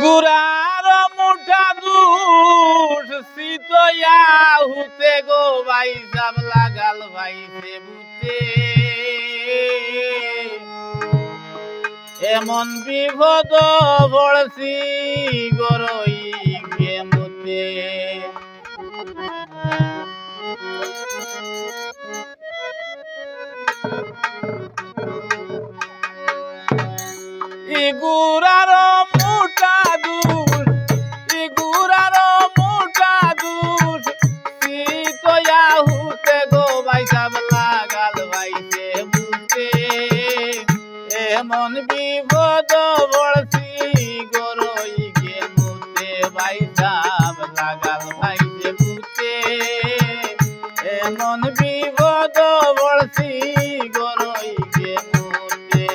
গুড়ার মুঠা দুষ শীতয়া হুতে গো ভাই সাব লাগাল ভাই সে বুতে এমন বিপদ বড়ছি গরই গেমুতে গুড়ার মুঠা দুষ গুড়ার মুঠা দুষ শীতয়া হুতে গো ভাই সাব লাগাল ভাই সে বুতে এমন বিপদ বড়ছি গরই গেমুতে ভাই সাব লাগাল ভাই সে বুতে এমন বিপদ বড়ছি গরই গেমুতে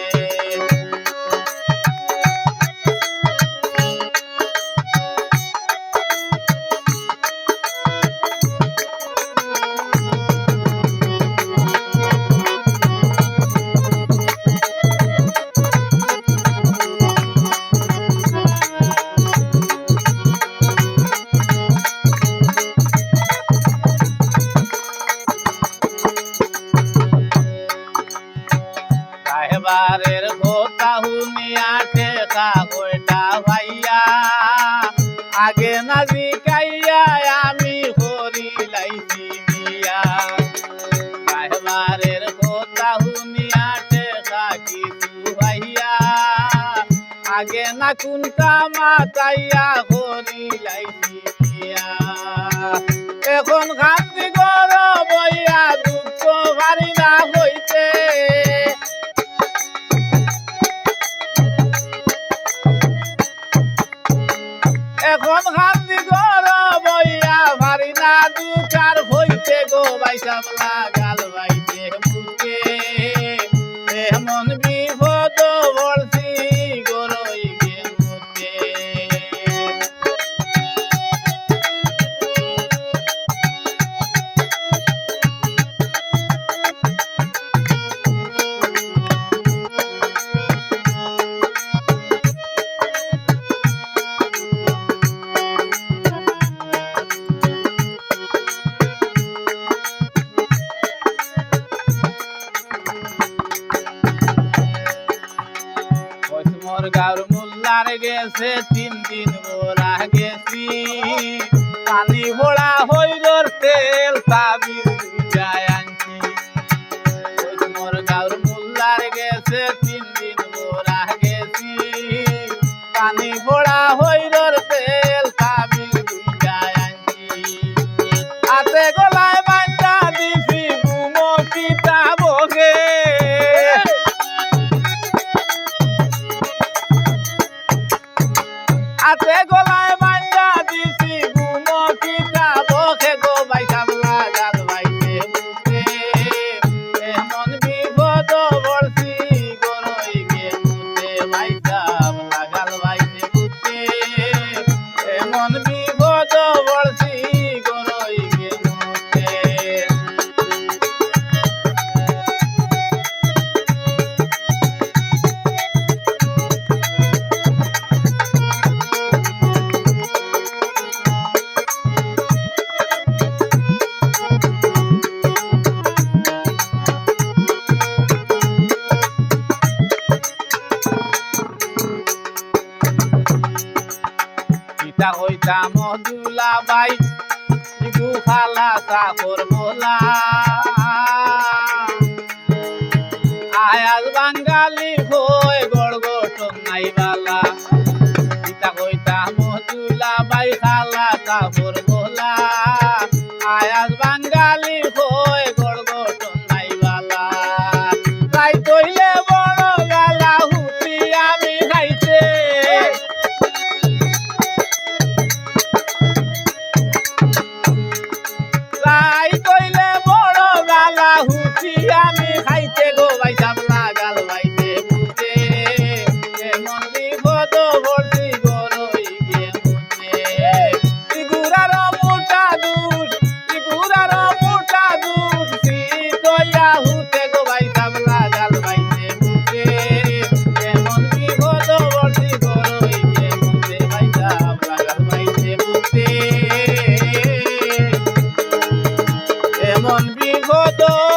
বারের কথা হুনিয়া ঠেকা কয়টা ভাইয়া আগে না জিকাইয়া আমি করি লাইছি মিয়া বারের কথা হুনিয়া ঠেকা কিছু ভাইয়া আগে না কোনটা মাতাইয়া করি লাইছি মিয়া এখন খান্তি গর বইয়া দুঃখ ভারি না হইতে এখন খান্তি গর বইয়া ভারি না দুকার হইতে গো ভাই সাব লাগাল ভাইতে বুকে এমন বিপদ বড়ছি গরই গেমুতে মোর গাঁর মোল্লার গেছে 3 দিন ওরা গেছি পানি ভোড়া হইলর তেল তাবিজ যায় আনছি মোর গাঁর মোল্লার গেছে 3 দিন ওরা গেছি পানি ভোড়া হইলর তেল তাবিজ যায় আনছি হাতে গলায় বান্ধা দিছি গুমো পিতা বগে হাতে গলায় বান্ধা দিছি গুমো পিতা বগে গো ভাই সাব লাগাল ভাই সে বুকে এমন বিপদ বড়ছি গরই গেমুতে ভাই সাব লাগাল ভাই সে বুকে এমন বিপদ বড়ছি গরই গেমুতে পিতা হইতা মধুলা বাই খালা চাকর মোলা আয়াজ বাঙ্গালি হয়ে গড় গঠন নাই বালা পিতা হইতা মধুলা বাই খালা চাকর মোলা আয়াজ বাঙ্গালি হয়ে গড় গঠন নাই বালা তাই তৈলে বড় গালা হুতি আমি খাইতে তাই কইলে বড় গালা হুতি খোদর